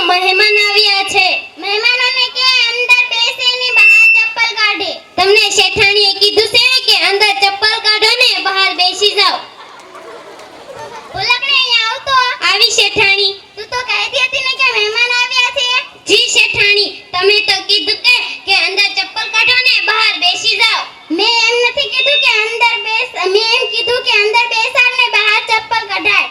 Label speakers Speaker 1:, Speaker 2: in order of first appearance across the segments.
Speaker 1: મહેમાન આવ્યા છે. મહેમાનોને કે અંદર બેસે ને બહાર ચપ્પલ કાઢે. તમને શેઠાણીએ કીધું છે કે અંદર ચપ્પલ કાઢો ને બહાર બેસી જાઓ. ભૂલકણી અહીંયા આવ તો. આવી શેઠાણી. તું તો કહેતી હતી ને કે મહેમાન આવ્યા છે. જી શેઠાણી, તમે તો કીધું કે અંદર ચપ્પલ કાઢો ને બહાર બેસી જાઓ. મેં એમ નથી કીધું કે અંદર બેસ, મેં એમ કીધું કે અંદર બેસાડ ને બહાર ચપ્પલ કઢાય.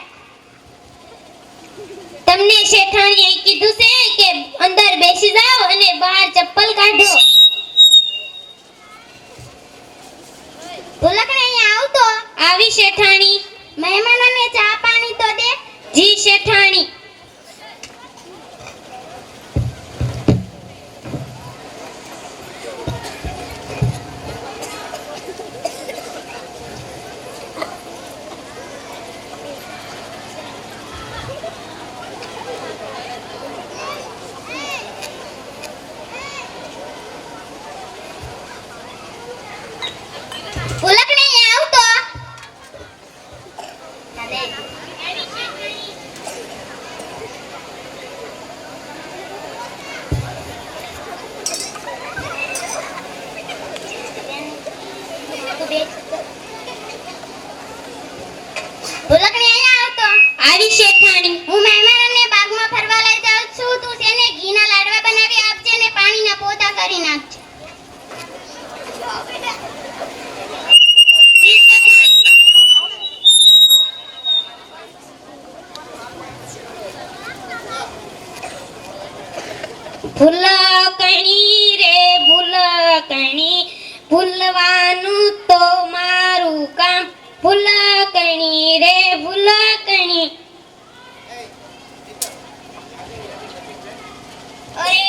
Speaker 1: તમને શેઠાણીએ કીધું છે કે અંદર બેસી જાઓ અને બહાર ચપ્પલ કાઢો. ભૂલકણી અહીંયા આવ તો. આવી શેઠાણી. મહેમાનોને ચા પાણી તો દે. જી શેઠાણી. ભૂલકણી આવ તો. ભૂલકણી અહીંયા આવ તો. આવી શેઠાણી. હું મહેમાનોને બાગમાં ફરવા લઈ જાઉં છું. તું તેને ઘીના લાડવા બનાવી આપજે ને પાણીના પોતા કરી નાખજે. ભૂલકણી રે ભૂલકણી, ભૂલવાનું તો મારું કામ. ભૂલકણી રે ભૂલકણી. અરે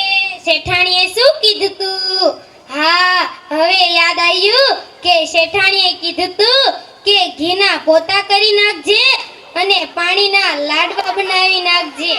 Speaker 1: શેઠાણીએ શું કીધું તું? હા, હવે યાદ આવ્યું કે શેઠાણીએ કીધું તું કે ઘીના પોતા કરી નાખજે અને પાણીના લાડવા બનાવી નાખજે.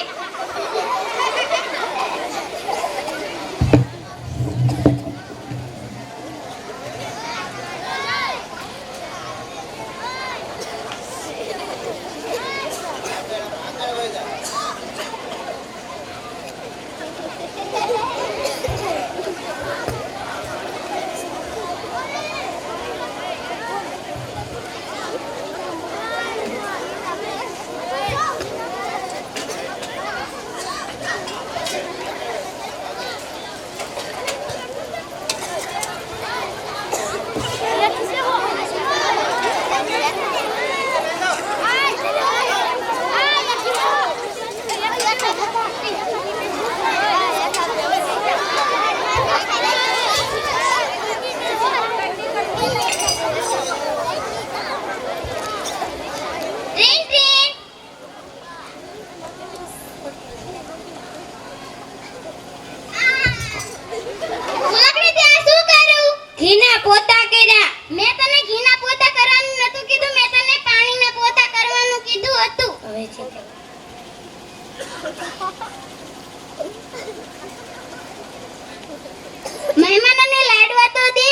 Speaker 1: ઘીના પોતા કર્યા. મેં તને ઘીના પોતા કરવાનું નતું કીધું, મેં તને પાણીના પોતા કરવાનું કીધું હતું. હવે છે મહેમાનોને લાડવા તો દે.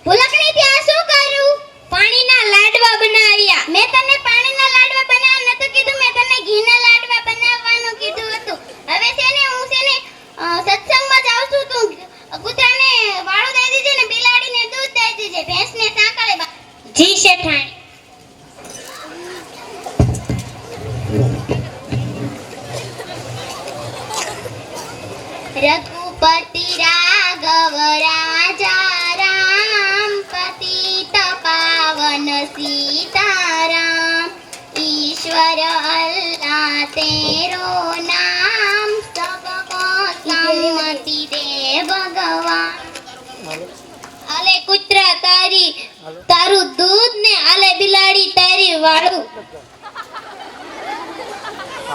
Speaker 1: ભૂલકણી ત્યાં શું કર્યું? પાણીના લાડવા બનાવ્યા. મેં તને પાણીના લાડવા બનાવવાનું નતું કીધું, મેં તને ઘીના લાડવા બનાવવાનું કીધું હતું. હવે છે ને હું છે ને સત્સંગમાં જાઉં છું. તું કૂતરાને વાળું દઈ દેજે ને બિલાડીને દૂધ દઈ દેજે, ભેંસને સાંકળે. જી શેઠાણી. રઘુપતિ રાઘવ રાજા રામ, પતિત પાવન સીતારામ, ઈશ્વર અલ્લાહ તેરો નામ, સબકો સંમતિ દે ભગવાન. આલે કૂતરા તારું દૂધ ને આલે બિલાડી તારી વાળું.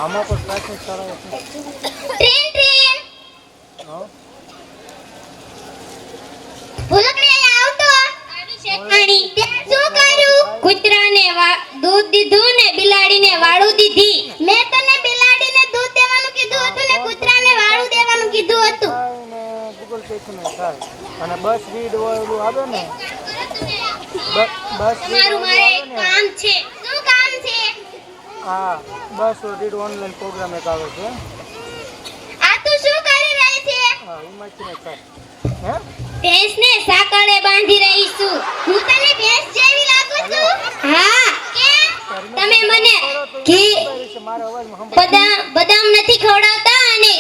Speaker 2: આમાં પર પ્રાથમિક શાળા છે.
Speaker 1: Train train.
Speaker 2: હા.
Speaker 1: ભૂલકણી અહીંયા આવતો. શેઠાણી ત્યાં શું કર્યું? કૂતરાને દૂધ દીધું ને બિલાડીને વાળું દીધી. મેં તને બિલાડીને દૂધ દેવાનું કીધું હતું ને કૂતરાને વાળું દેવાનું કીધું હતું.
Speaker 2: થાય ને ગૂગલ પે થી નહીં થાય. અને બસ રીડ ઓલું આવે ને બસ
Speaker 1: તમારું મારે એક કામ છે. શું કામ છે?
Speaker 2: હા બસ રીડ ઓનલાઈન પ્રોગ્રામ એક આવે છે.
Speaker 1: આ તું શું કરી રહી છે?
Speaker 2: હા એમાંથી નહીં થાય. હે
Speaker 1: ભેંસને સાંકળે બાંધી રહી છું. હું તને ભેંસ જેવી લાગુ છું? હા. કેમ? તમે મને ઘી
Speaker 2: મારા અવાજમાં સંભળાય.
Speaker 1: બદામ નથી ખવડાવતા અને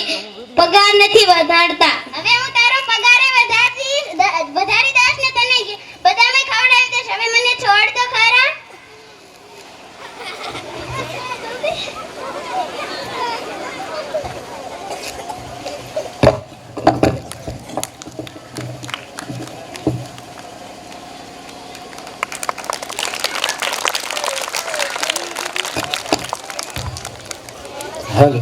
Speaker 1: પગાર નથી વધારતા. હવે હું તારો પગારે વધારી દઈશ ને તને બદામે ખવડાવી દઈશ. હવે મને છોડ તો ખરા.
Speaker 3: હેલો